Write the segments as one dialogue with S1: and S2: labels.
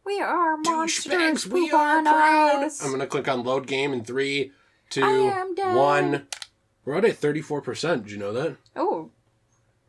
S1: We are monsters.
S2: We are proud. I'm going to click on load game in 3, 2, 1. We're out at 34%. Did you know that?
S1: Oh.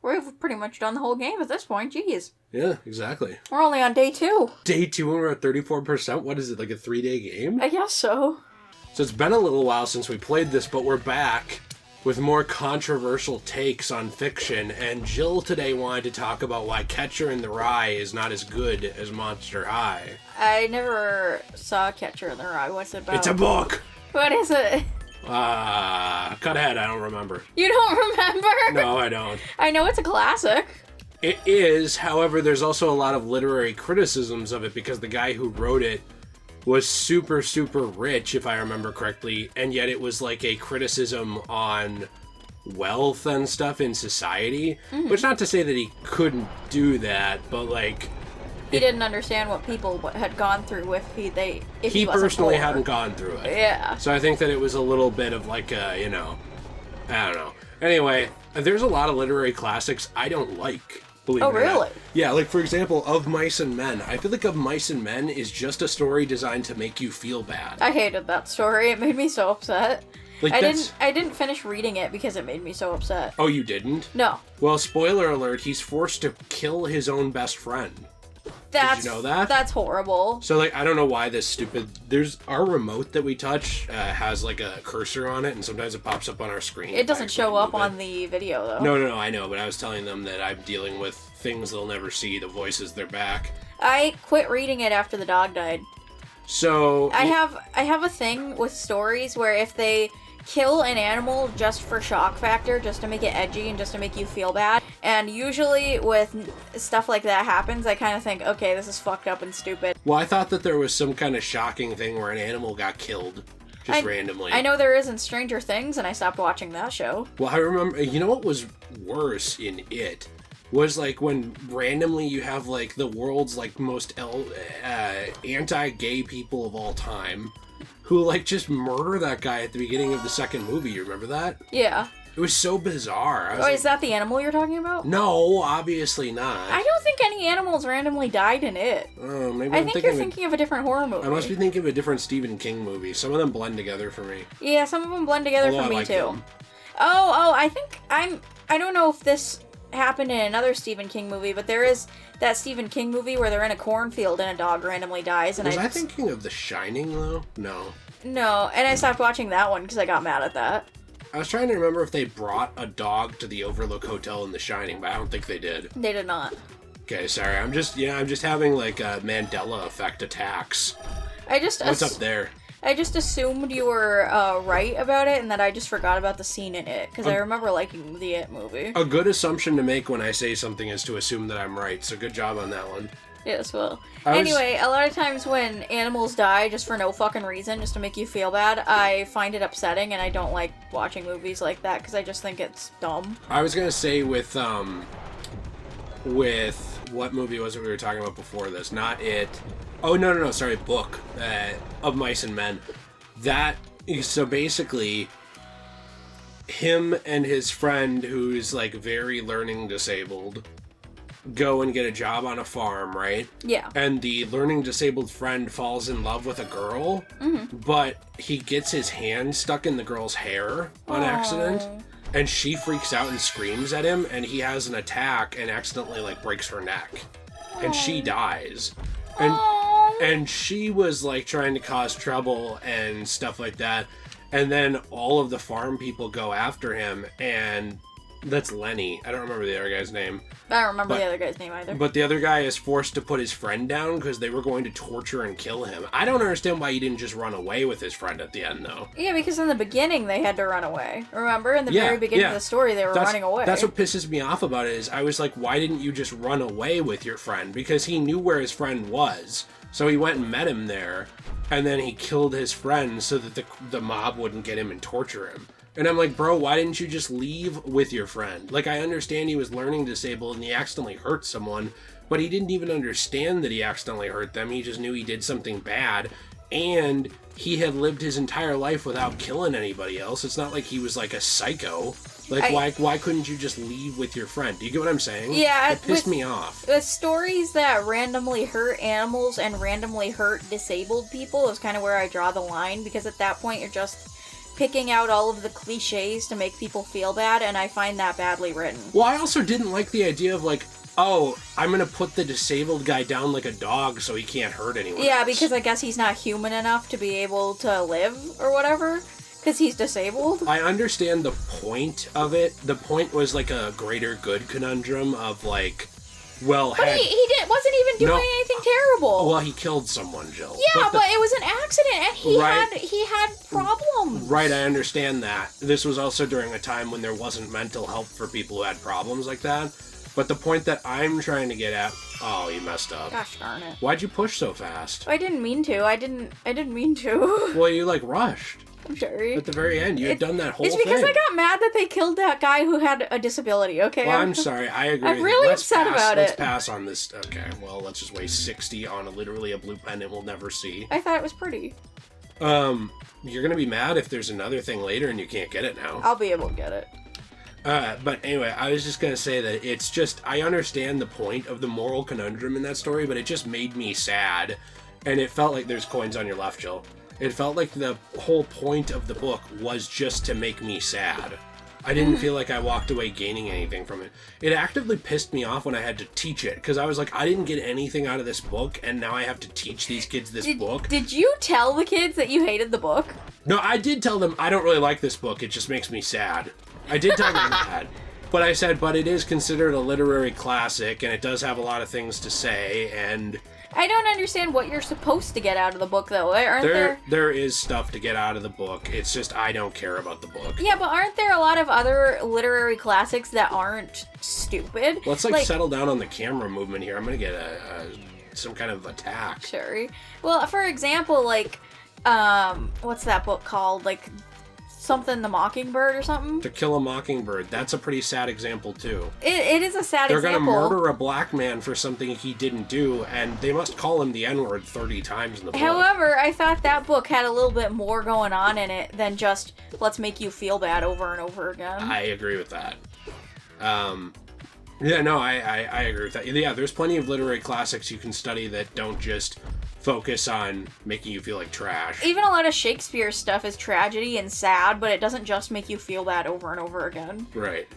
S1: We've pretty much done the whole game at this point. Jeez.
S2: Yeah, exactly.
S1: We're only on day 2.
S2: Day 2 and we're at 34%? What is it, like a 3-day game?
S1: I guess so.
S2: So it's been a little while since we played this, but we're back with more controversial takes on fiction, and Jill today wanted to talk about why Catcher in the Rye is not as good as Monster High.
S1: I never saw Catcher in the Rye. What's it about?
S2: It's a book!
S1: What is it?
S2: Cut ahead, I don't remember.
S1: You don't remember?
S2: No, I don't.
S1: I know it's a classic.
S2: It is, however, there's also a lot of literary criticisms of it because the guy who wrote it was super, super rich, if I remember correctly, and yet it was like a criticism on wealth and stuff in society, which not to say that he couldn't do that, but like...
S1: He didn't understand what people had gone through if he
S2: personally hadn't gone through it.
S1: Yeah.
S2: So I think that it was a little bit of like a, I don't know. Anyway, there's a lot of literary classics I don't like. Believe it or
S1: really?
S2: Not. Yeah, like for example, Of Mice and Men. I feel like Of Mice and Men is just a story designed to make you feel bad.
S1: I hated that story. It made me so upset.
S2: Like
S1: I didn't finish reading it because it made me so upset.
S2: Oh, you didn't?
S1: No.
S2: Well, spoiler alert, he's forced to kill his own best friend. Did you know that?
S1: That's horrible.
S2: So, like, I don't know why this stupid... There's... Our remote that we touch has, like, a cursor on it, and sometimes it pops up on our screen.
S1: It doesn't show up on the video, though.
S2: No, I know, but I was telling them that I'm dealing with things they'll never see, the voices they're back.
S1: I quit reading it after the dog died.
S2: So...
S1: I have a thing with stories where if they kill an animal just for shock factor, just to make it edgy and just to make you feel bad, and usually with stuff like that happens, I kind of think, okay, this is fucked up and stupid.
S2: Well, I thought that there was some kind of shocking thing where an animal got killed just randomly.
S1: I know there is in Stranger Things, and I stopped watching that show.
S2: Well, I remember, you know what was worse in it? Was like when randomly you have like the world's like most anti-gay people of all time who like just murder that guy at the beginning of the second movie. You remember that?
S1: Yeah.
S2: It was so bizarre.
S1: Is that the animal you're talking about?
S2: No, obviously not.
S1: I don't think any animals randomly died in it.
S2: Oh, maybe
S1: I think you're thinking of a different horror movie.
S2: I must be thinking of a different Stephen King movie. Some of them blend together for me.
S1: Yeah, some of them blend together for me too.
S2: Them.
S1: Oh, I think I don't know if this happened in another Stephen King movie, but there is that Stephen King movie where they're in a cornfield and a dog randomly dies. And
S2: was I thinking of The Shining though? No,
S1: and I stopped watching that one because I got mad at that.
S2: I was trying to remember if they brought a dog to the Overlook Hotel in The Shining, but I don't think they did.
S1: They did not.
S2: Okay, sorry. I'm just having like a Mandela effect attacks. What's up there?
S1: I just assumed you were right about it, and that I just forgot about the scene in it, because I remember liking the It movie.
S2: A good assumption to make when I say something is to assume that I'm right, so good job on that one.
S1: Yes, well. Anyway, a lot of times when animals die just for no fucking reason, just to make you feel bad, I find it upsetting, and I don't like watching movies like that, because I just think it's dumb.
S2: I was gonna say with what movie was it we were talking about before this? Not It. Oh, no, sorry, book. Of Mice and Men. So basically, him and his friend, who's like very learning disabled, go and get a job on a farm, right?
S1: Yeah.
S2: And the learning disabled friend falls in love with a girl, but he gets his hand stuck in the girl's hair on accident, and she freaks out and screams at him, and he has an attack and accidentally like breaks her neck, and she dies. And she was like trying to cause trouble and stuff like that, and then all of the farm people go after him, and that's Lenny. I don't remember the other guy's name.
S1: I don't remember the other guy's name either.
S2: But the other guy is forced to put his friend down because they were going to torture and kill him. I don't understand why he didn't just run away with his friend at the end, though.
S1: Yeah, because in the beginning they had to run away. Remember? In the very beginning of the story, they were running away.
S2: That's what pisses me off about it, is I was like, why didn't you just run away with your friend? Because he knew where his friend was. So he went and met him there, and then he killed his friend so that the mob wouldn't get him and torture him. And I'm like, bro, why didn't you just leave with your friend? Like, I understand he was learning disabled and he accidentally hurt someone, but he didn't even understand that he accidentally hurt them. He just knew he did something bad, and he had lived his entire life without killing anybody else. It's not like he was like a psycho. Like, why couldn't you just leave with your friend? Do you get what I'm saying?
S1: Yeah.
S2: It pissed me off.
S1: The stories that randomly hurt animals and randomly hurt disabled people is kind of where I draw the line, because at that point you're just picking out all of the cliches to make people feel bad, and I find that badly written.
S2: Well, I also didn't like the idea of, like, oh, I'm gonna put the disabled guy down like a dog so he can't hurt anyone else.
S1: Because I guess he's not human enough to be able to live, or whatever, because he's disabled.
S2: I understand the point of it. The point was, like, a greater good conundrum of, like, well,
S1: but he wasn't even doing anything terrible.
S2: Well, he killed someone, Jill.
S1: Yeah, but it was an accident, and he had problems.
S2: Right, I understand that. This was also during a time when there wasn't mental help for people who had problems like that. But the point that I'm trying to get at... Oh, you messed up.
S1: Gosh darn it.
S2: Why'd you push so fast?
S1: I didn't mean to. I didn't mean to.
S2: Well, you, like, rushed.
S1: I'm sorry.
S2: At the very end, you had done that whole thing.
S1: It's because I got mad that they killed that guy who had a disability, okay?
S2: Well, I'm sorry. I agree.
S1: I'm really upset about it.
S2: Let's pass on this. Okay, well, let's just waste 60 on literally a blue pendant we'll never see.
S1: I thought it was pretty.
S2: You're gonna be mad if there's another thing later and you can't get it now.
S1: I'll be able to get it.
S2: But anyway, I was just gonna say that it's just, I understand the point of the moral conundrum in that story, but it just made me sad. And it felt like there's coins on your left, Jill. It felt like the whole point of the book was just to make me sad. I didn't feel like I walked away gaining anything from it. It actively pissed me off when I had to teach it, because I was like, I didn't get anything out of this book, and now I have to teach these kids this book.
S1: Did you tell the kids that you hated the book?
S2: No, I did tell them, I don't really like this book, it just makes me sad. I did tell them that. But I said, but it is considered a literary classic, and it does have a lot of things to say, and...
S1: I don't understand what you're supposed to get out of the book, though.
S2: There is stuff to get out of the book. It's just I don't care about the book.
S1: Yeah, but aren't there a lot of other literary classics that aren't stupid?
S2: Let's settle down on the camera movement here. I'm gonna get some kind of attack.
S1: Sure. Well, for example, what's that book called? Like, something the Mockingbird or something?
S2: To Kill a Mockingbird. That's a pretty sad example, too.
S1: It is a sad
S2: They're
S1: example.
S2: They're gonna murder a black man for something he didn't do, and they must call him the N-word 30 times in the book.
S1: However, I thought that book had a little bit more going on in it than just, let's make you feel bad over and over again.
S2: I agree with that. Yeah, no, I agree with that. Yeah, there's plenty of literary classics you can study that don't just focus on making you feel like trash.
S1: Even a lot of Shakespeare stuff is tragedy and sad, but it doesn't just make you feel bad over and over again.
S2: Right.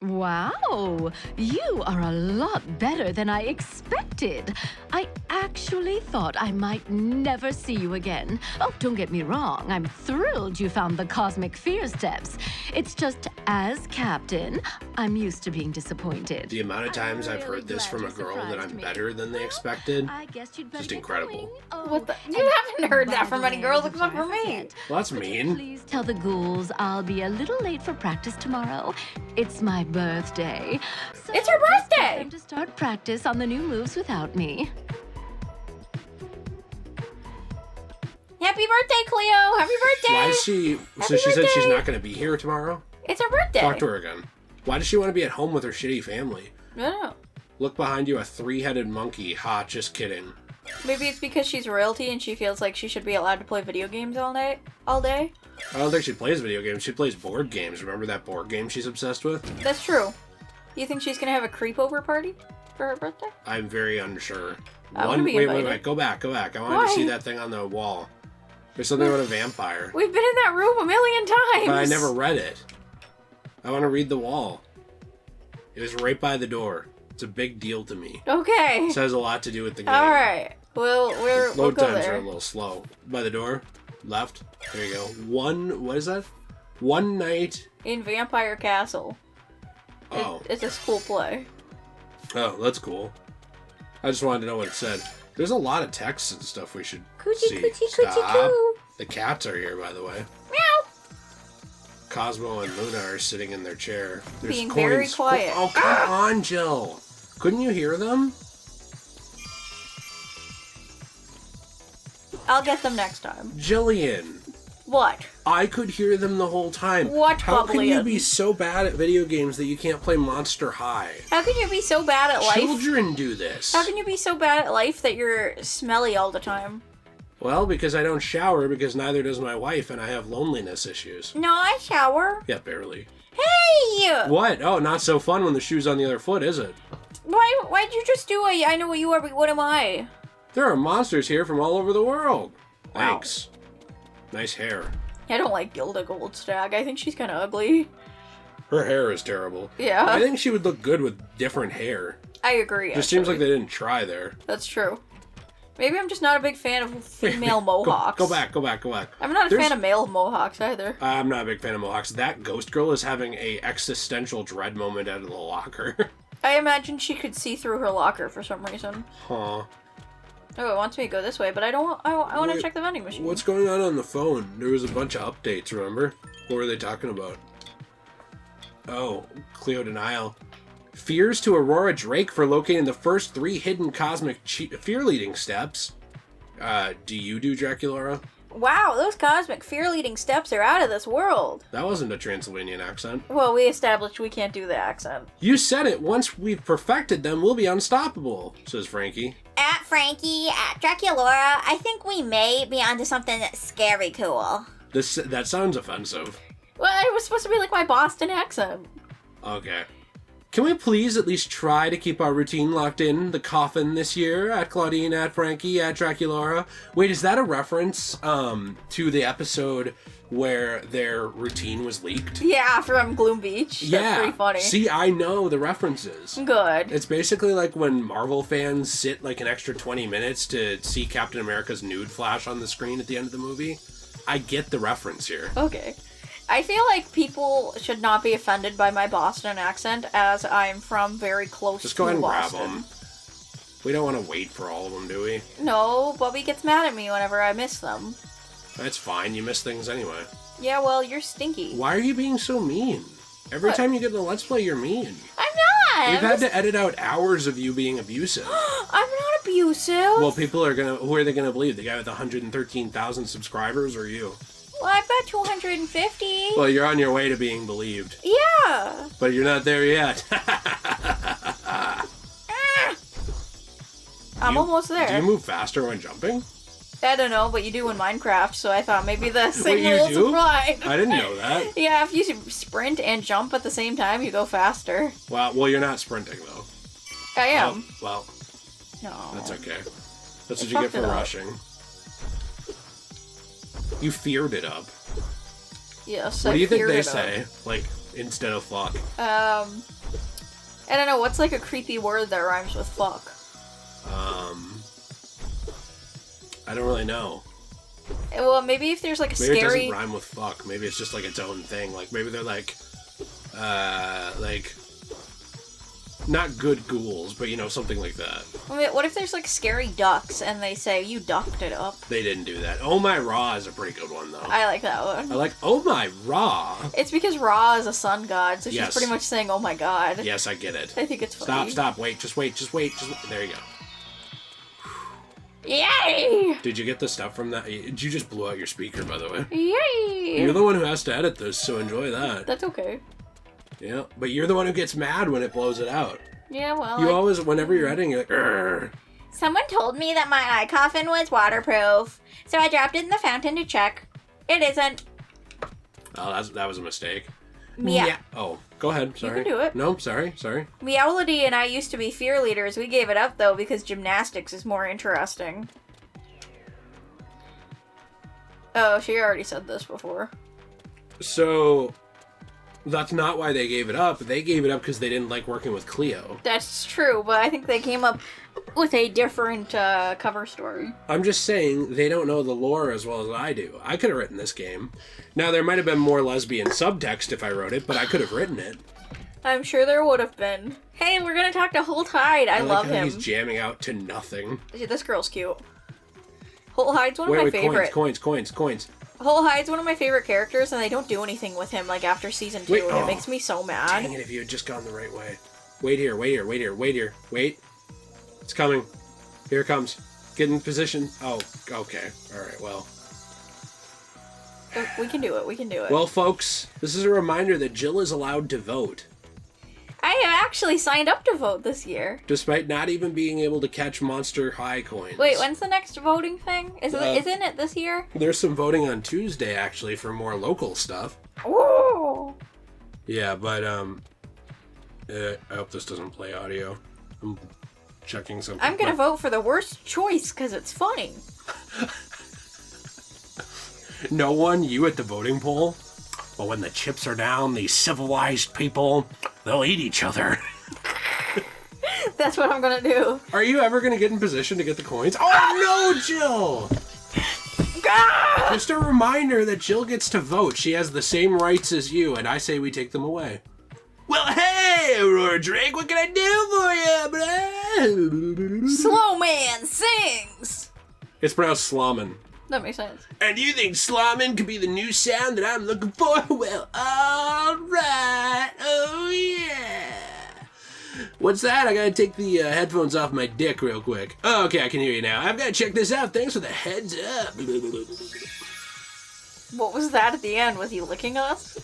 S3: Wow, you are a lot better than I expected. I actually thought I might never see you again. Oh, don't get me wrong, I'm thrilled you found the cosmic fear steps. It's just, as captain, I'm used to being disappointed.
S2: The amount of times I've heard this from a girl that I'm better than they expected, just incredible.
S1: What the? You haven't heard that from any girls except for me.
S2: Well, that's mean.
S3: Please tell the ghouls I'll be a little late for practice tomorrow. It's my birthday. So
S1: it's her birthday!
S3: Time to start practice on the new moves without me.
S1: Happy birthday, Cleo! Happy birthday!
S2: Why is she... So she said she's not going to be here tomorrow?
S1: It's her birthday.
S2: Talk to her again. Why does she want to be at home with her shitty family?
S1: I don't know.
S2: Look behind you, a 3-headed monkey. Ha, just kidding.
S1: Maybe it's because she's royalty and she feels like she should be allowed to play video games all day?
S2: I don't think she plays video games. She plays board games. Remember that board game she's obsessed with?
S1: That's true. You think she's gonna have a creepover party for her birthday?
S2: I'm very unsure.
S1: Wait.
S2: Go back. I wanted to see that thing on the wall. There's something about a vampire.
S1: We've been in that room a million times!
S2: But I never read it. I want to read the wall. It was right by the door. It's a big deal to me.
S1: Okay.
S2: It has a lot to do with the game.
S1: Alright. We'll
S2: Load
S1: go
S2: times
S1: there.
S2: are a little slow. By the door. Left. There you go. What is that? One night
S1: in Vampire Castle.
S2: Oh.
S1: It's a school play.
S2: Oh, that's cool. I just wanted to know what it said. There's a lot of text and stuff we should see. Stop. The cats are here, by the way.
S1: Meow.
S2: Cosmo and Luna are sitting in their chair. There's
S1: Being
S2: coins.
S1: very quiet.
S2: Oh, come on, Jill. Couldn't you hear them?
S1: I'll get them next time.
S2: Jillian.
S1: What?
S2: I could hear them the whole time.
S1: What,
S2: How can you
S1: Bubbly?
S2: be so bad at video games that you can't play Monster High?
S1: How can you be so bad at life?
S2: Children do this.
S1: How can you be so bad at life that you're smelly all the time?
S2: Well, because I don't shower, because neither does my wife, and I have loneliness issues.
S1: No, I shower.
S2: Yeah, barely.
S1: Hey!
S2: What? Oh, not so fun when the shoe's on the other foot, is it?
S1: Why'd you just do it? I know what you are, but what am I?
S2: There are monsters here from all over the world.
S1: Wow.
S2: Thanks. Nice hair.
S1: I don't like Gilda Goldstag. I think she's kind of ugly.
S2: Her hair is terrible.
S1: Yeah.
S2: I think she would look good with different hair.
S1: I agree.
S2: Just seems like they didn't try there.
S1: That's true. Maybe I'm just not a big fan of female mohawks.
S2: Go back.
S1: I'm not a fan of male mohawks either.
S2: I'm not a big fan of mohawks. That ghost girl is having a existential dread moment out of the locker.
S1: I imagine she could see through her locker for some reason.
S2: Huh.
S1: Oh, it wants me to go this way, but I don't. I want to check the vending machine.
S2: What's going on the phone? There was a bunch of updates, remember? What were they talking about? Oh, Cleo Denial. Fears to Aurora Drake for locating the first 3 hidden cosmic fear-leading steps. Do you do Draculaura?
S1: Wow, those cosmic fear-leading steps are out of this world.
S2: That wasn't a Transylvanian accent.
S1: Well, we established we can't do the accent.
S2: You said it. Once we've perfected them, we'll be unstoppable, says Frankie.
S4: At Frankie, at Draculaura, I think we may be onto something that's scary cool.
S2: That sounds offensive.
S1: Well, it was supposed to be like my Boston accent.
S2: Okay. Can we please at least try to keep our routine locked in the coffin this year? At Claudine, at Frankie, at Draculaura. Wait, is that a reference to the episode where their routine was leaked?
S1: Yeah, from Gloom Beach. That's pretty funny.
S2: See, I know the references.
S1: Good.
S2: It's basically like when Marvel fans sit like an extra 20 minutes to see Captain America's nude flash on the screen at the end of the movie. I get the reference here.
S1: Okay. I feel like people should not be offended by my Boston accent, as I'm from very close
S2: Just
S1: to
S2: go ahead and
S1: Boston.
S2: grab them. We don't want to wait for all of them, do we?
S1: No, Bubby gets mad at me whenever I miss them.
S2: That's fine. You miss things anyway.
S1: Yeah, well, you're stinky.
S2: Why are you being so mean? Every
S1: What?
S2: time you get in a Let's Play, you're mean.
S1: I'm not!
S2: We've had to edit out hours of you being abusive.
S1: I'm not abusive!
S2: Well, people are gonna... Who are they gonna believe? The guy with 113,000 subscribers or you?
S1: Well, I've got 250.
S2: Well, you're on your way to being believed.
S1: Yeah!
S2: But you're not there yet.
S1: I'm almost there.
S2: Do you move faster when jumping?
S1: I don't know, but you do in Minecraft, so I thought maybe the same
S2: you
S1: rules
S2: do?
S1: apply.
S2: I didn't know that.
S1: Yeah, if you sprint and jump at the same time, you go faster.
S2: Well, you're not sprinting, though.
S1: I am.
S2: Oh, well,
S1: No.
S2: that's okay. That's
S1: I
S2: what you get
S1: fucked
S2: for
S1: it up.
S2: rushing. You feared it up.
S1: Yes,
S2: What
S1: I
S2: do you think
S1: feared
S2: they
S1: it up.
S2: say? Like, instead of fuck?
S1: I don't know, what's like a creepy word that rhymes with fuck?
S2: I don't really know.
S1: Well, maybe if there's like a
S2: Maybe it
S1: scary...
S2: doesn't rhyme with fuck. Maybe it's just like its own thing. Like, maybe they're like, not good ghouls, but you know, something like that.
S1: What if there's like scary ducks and they say, you ducked it up?
S2: They didn't do that. Oh My Ra is a pretty good one, though.
S1: I like that one.
S2: I like Oh My Ra.
S1: It's because Ra is a sun god, so she's
S2: Yes.
S1: pretty much saying, oh my god.
S2: Yes, I get it.
S1: I think it's funny.
S2: Stop, wait, just wait. There you go.
S1: Yay!
S2: Did you get the stuff from that? You just blew out your speaker, by the way.
S1: Yay!
S2: You're the one who has to edit this, so enjoy that.
S1: That's okay.
S2: Yeah, but you're the one who gets mad when it blows it out.
S1: Yeah, well,
S2: You always, whenever you're editing, you're like, "Urgh."
S4: Someone told me that my eye coffin was waterproof, so I dropped it in the fountain to check. It isn't.
S2: Oh, that was a mistake.
S4: Yeah.
S2: Oh, go ahead. Sorry.
S1: can do it.
S2: No, sorry.
S1: Meowlity and I used to be fear leaders. We gave it up, though, because gymnastics is more interesting. Oh, she already said this before.
S2: So, that's not why they gave it up. They gave it up because they didn't like working with Cleo.
S1: That's true, but I think they came up with a different cover story.
S2: I'm just saying they don't know the lore as well as I do. I could have written this game. Now, there might have been more lesbian subtext if I wrote it, but I could have written it.
S1: I'm sure there would have been. Hey, we're gonna talk to Holt Hyde. I love
S2: like how
S1: him.
S2: He's jamming out to nothing.
S1: This girl's cute. Holt Hyde's one of my favorite.
S2: Coins.
S1: Holt Hyde's one of my favorite characters, and they don't do anything with him like after season 2, and it makes me so mad.
S2: Dang it, if you had just gone the right way. Wait here. Wait. It's coming. Here it comes. Get in position. Oh, okay. Alright, well.
S1: We can do it.
S2: Well, folks, this is a reminder that Jill is allowed to vote.
S4: I
S1: I have actually signed up to vote this year.
S2: Despite not even being able to catch Monster High coins.
S1: Wait, when's the next voting thing? Isn't it this year?
S2: There's some voting on Tuesday, actually, for more local stuff.
S1: Ooh.
S2: Yeah, but, I hope this doesn't play audio. I'm checking something.
S1: I'm gonna vote for the worst choice because it's funny.
S2: No one, you at the voting poll? But when the chips are down, these civilized people, they'll eat each other.
S1: That's what I'm gonna do.
S2: Are you ever gonna get in position to get the coins? Oh no, Jill!
S1: Ah!
S2: Just a reminder that Jill gets to vote. She has the same rights as you, and I say we take them away. Well, hey, Aurora Drake, what can I do for you, bro?
S1: Slow man sings!
S2: It's pronounced Slommin.
S1: That makes sense.
S2: And you think Slommin could be the new sound that I'm looking for? Well, alright, oh yeah. What's that? I gotta take the headphones off my dick real quick. Oh, okay, I can hear you now. I've gotta check this out. Thanks for the heads up.
S1: What was that at the end? Was he licking us?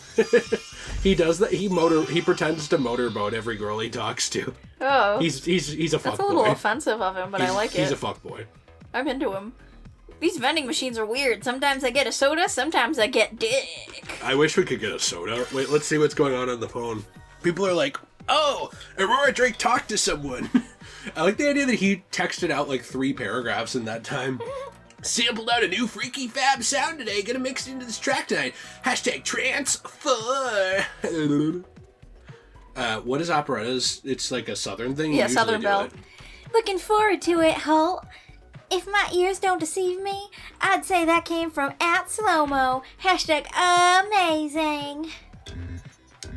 S2: He does that. He pretends to motorboat every girl he talks to.
S1: Oh.
S2: He's a fuckboy.
S1: That's a little offensive of him, but I like it.
S2: He's a fuckboy.
S1: I'm into him. These vending machines are weird. Sometimes I get a soda, sometimes I get dick.
S2: I wish we could get a soda. Wait, let's see what's going on the phone. People are like, oh, Aurora Drake talked to someone. I like the idea that he texted out like 3 paragraphs in that time. Sampled out a new freaky fab sound today. Gonna mix it into this track tonight. Hashtag transfer. What is operettas? It's like a southern thing?
S1: Yeah, Southern Belle.
S4: Looking forward to it, Holt. If my ears don't deceive me, I'd say that came from @Slowmo. Hashtag amazing.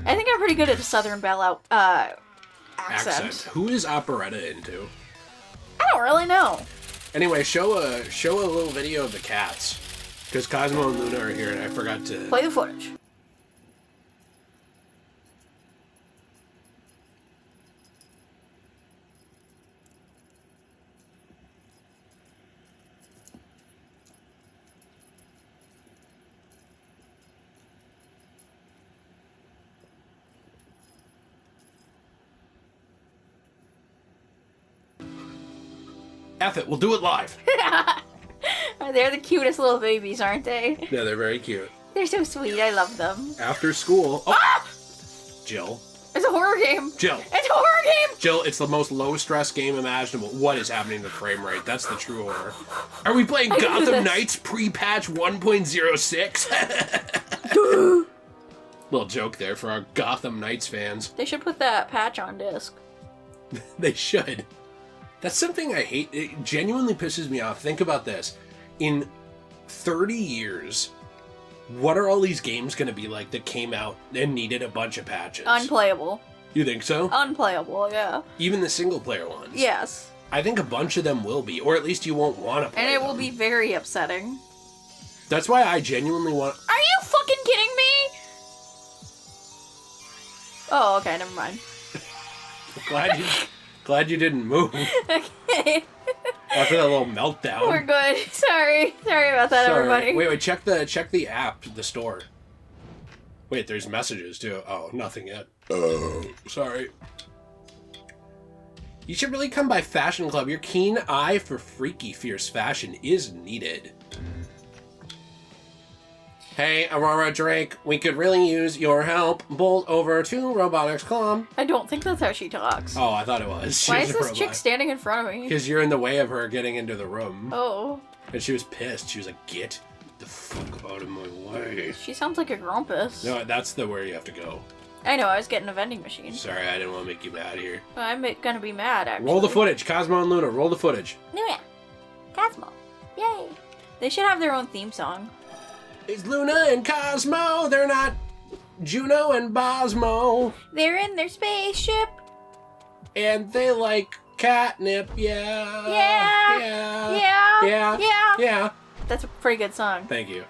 S1: I think I'm pretty good at a Southern Belle accent.
S2: Who is operetta into?
S1: I don't really know.
S2: Anyway, show a little video of the cats. Because Cosmo and Luna are here and I forgot to...
S1: Play the footage.
S2: F it, we'll do it live.
S1: They're the cutest little babies, aren't they?
S2: Yeah, they're very cute.
S1: They're so sweet. I love them.
S2: After school... Oh!
S1: Ah!
S2: Jill.
S1: It's a horror game.
S2: Jill.
S1: It's a horror game.
S2: Jill, it's the most low-stress game imaginable. What is happening to frame rate? That's the true horror. Are we playing Gotham Knights pre-patch 1.06? Little joke there for our Gotham Knights fans.
S1: They should put that patch on disc.
S2: They should. That's something I hate. It genuinely pisses me off. Think about this. In 30 years, what are all these games going to be like that came out and needed a bunch of patches?
S1: Unplayable.
S2: You think so?
S1: Unplayable, yeah.
S2: Even the single-player ones?
S1: Yes.
S2: I think a bunch of them will be, or at least you won't want to play
S1: And it
S2: them.
S1: will be very upsetting.
S2: That's why I genuinely want...
S1: Are you fucking kidding me? Oh, okay, never mind.
S2: Glad you didn't move
S1: Okay.
S2: after that little meltdown.
S1: We're good. Sorry about that,
S2: Sorry.
S1: everybody.
S2: Wait, check the app, the store. Wait, there's messages too. Oh, nothing yet. Oh, sorry. You should really come by Fashion Club. Your keen eye for freaky, fierce fashion is needed. Hey, Aurora Drake, we could really use your help. Bolt over to Robotics Club.
S1: I don't think that's how she talks.
S2: Oh, I thought it was.
S1: Why is this chick standing in front of me?
S2: Because you're in the way of her getting into the room.
S1: Oh.
S2: And she was pissed. She was like, get the fuck out of my way.
S1: She sounds like a grumpus.
S2: No, that's the where you have to go.
S1: I know, I was getting a vending machine.
S2: Sorry, I didn't want to make you mad here.
S1: I'm gonna be mad, actually.
S2: Roll the footage. Cosmo and Luna, roll the footage.
S4: Luna. Cosmo. Yay.
S1: They should have their own theme song.
S2: It's Luna and Cosmo. They're not Juno and Bosmo.
S1: They're in their spaceship.
S2: And they like catnip, yeah.
S1: Yeah.
S2: Yeah.
S1: Yeah.
S2: Yeah.
S1: Yeah.
S2: Yeah.
S1: That's a pretty good song.
S2: Thank you.